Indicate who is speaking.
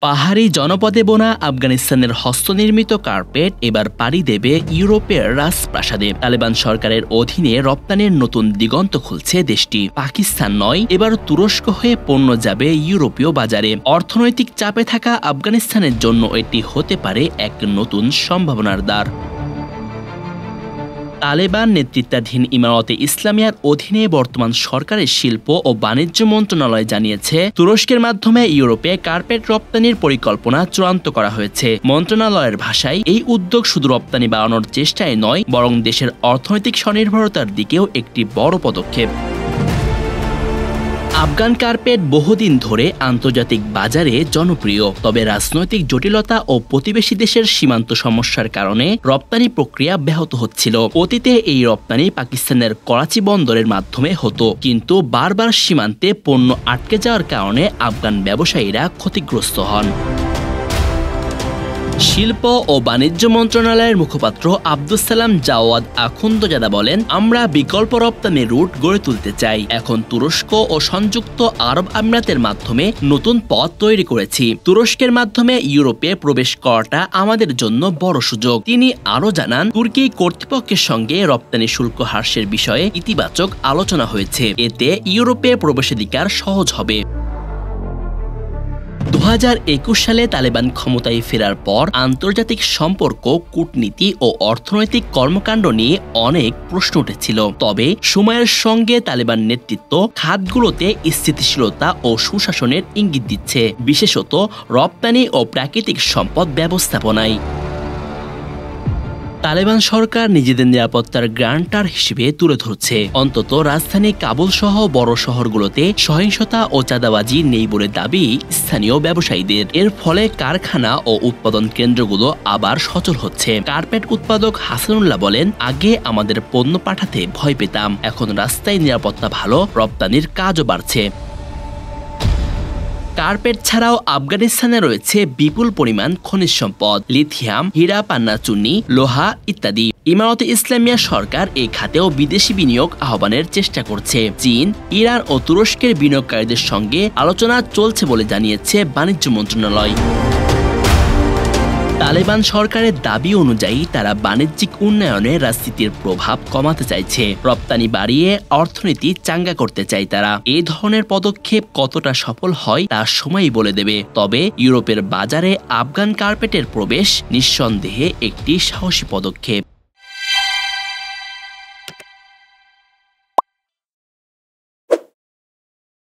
Speaker 1: পাহাড়ি জনপদে বোনা আফগানিস্তানের হস্তনির্মিত কার্পেট এবার পাড়ি দেবে ইউরোপের রাজপ্রাসাদে। তালেবান সরকারের অধীনে রপ্তানির নতুন দিগন্ত খুলছে দেশটি। পাকিস্তান নয়, এবার তুরস্ক হয়ে পণ্য যাবে ইউরোপীয় বাজারে। অর্থনৈতিক চাপে থাকা আফগানিস্তানের জন্য এটি হতে পারে এক নতুন সম্ভাবনার দ্বার। তালেবান নেতৃত্বাধীন ইমারতে ইসলামিয়ার অধীনে বর্তমান সরকারের শিল্প ও বাণিজ্য মন্ত্রণালয় জানিয়েছে, তুরস্কের মাধ্যমে ইউরোপে কার্পেট রপ্তানির পরিকল্পনা চূড়ান্ত করা হয়েছে। মন্ত্রণালয়ের ভাষায়, এই উদ্যোগ শুধু রপ্তানি বাড়ানোর চেষ্টায় নয়, বরং দেশের অর্থনৈতিক স্বনির্ভরতার দিকেও একটি বড় পদক্ষেপ। আফগান কার্পেট বহুদিন ধরে আন্তর্জাতিক বাজারে জনপ্রিয়, তবে রাজনৈতিক জটিলতা ও প্রতিবেশী দেশের সীমান্ত সমস্যার কারণে রপ্তানি প্রক্রিয়া ব্যাহত হচ্ছিল। অতীতে এই রপ্তানি পাকিস্তানের করাচি বন্দরের মাধ্যমে হতো, কিন্তু বারবার সীমান্তে পণ্য আটকে যাওয়ার কারণে আফগান ব্যবসায়ীরা ক্ষতিগ্রস্ত হন। শিল্প ও বাণিজ্য মন্ত্রণালয়ের মুখপাত্র আব্দুস সালাম জাওয়াদ আখুন্দজাদা বলেন, আমরা বিকল্প রপ্তানির রুট গড়ে তুলতে চাই। এখন তুরস্ক ও সংযুক্ত আরব আমিরাতের মাধ্যমে নতুন পথ তৈরি করেছি। তুরস্কের মাধ্যমে ইউরোপে প্রবেশ করাটা আমাদের জন্য বড় সুযোগ। তিনি আরও জানান, তুর্কি কর্তৃপক্ষের সঙ্গে রপ্তানি শুল্ক হ্রাসের বিষয়ে ইতিবাচক আলোচনা হয়েছে। এতে ইউরোপে প্রবেশাধিকার সহজ হবে। 2021 সালে তালেবান ক্ষমতায় ফেরার পর আন্তর্জাতিক সম্পর্ক, কূটনীতি ও অর্থনৈতিক কর্মকাণ্ড নিয়ে অনেক প্রশ্ন উঠেছিল। তবে সময়ের সঙ্গে তালেবান নেতৃত্ব খাতগুলোতে স্থিতিশীলতা ও সুশাসনের ইঙ্গিত দিচ্ছে, বিশেষত রপ্তানি ও প্রাকৃতিক সম্পদ ব্যবস্থাপনায়। তালেবান সরকার নিজেদের নিরাপত্তার গ্যারান্টার হিসেবে তুলে ধরছে। অন্তত রাজধানী কাবুল সহ বড় শহরগুলোতে সহিংসতা ও চাঁদাবাজি নেই বলে দাবি স্থানীয় ব্যবসায়ীদের। এর ফলে কারখানা ও উৎপাদন কেন্দ্রগুলো আবার সচল হচ্ছে। কার্পেট উৎপাদক হাসানুল্লাহ বলেন, আগে আমাদের পণ্য পাঠাতে ভয় পেতাম, এখন রাস্তায় নিরাপত্তা ভালো, রপ্তানির কাজও বাড়ছে। কার্পেট ছাড়াও আফগানিস্তানে রয়েছে বিপুল পরিমাণ খনিজ সম্পদ, লিথিয়াম, হীরা, পান্না চুন্নি, লোহা ইত্যাদি। ইমারতে ইসলামিয়া সরকার এই খাতেও বিদেশি বিনিয়োগ আহ্বানের চেষ্টা করছে। চীন, ইরান ও তুরস্কের বিনিয়োগকারীদের সঙ্গে আলোচনা চলছে বলে জানিয়েছে বাণিজ্য মন্ত্রণালয়। তালেবান সরকারের দাবি অনুযায়ী তারা বাণিজ্যিক উন্নয়নে রাজনীতির প্রভাব কমাতে চাইছে, রপ্তানি বাড়িয়ে অর্থনীতি চাঙ্গা করতে চায় তারা। এই ধরনের পদক্ষেপ কতটা সফল হয় তা সময়ই বলে দেবে। তবে ইউরোপের বাজারে আফগান কার্পেটের প্রবেশ নিঃসন্দেহে একটি সাহসী পদক্ষেপ।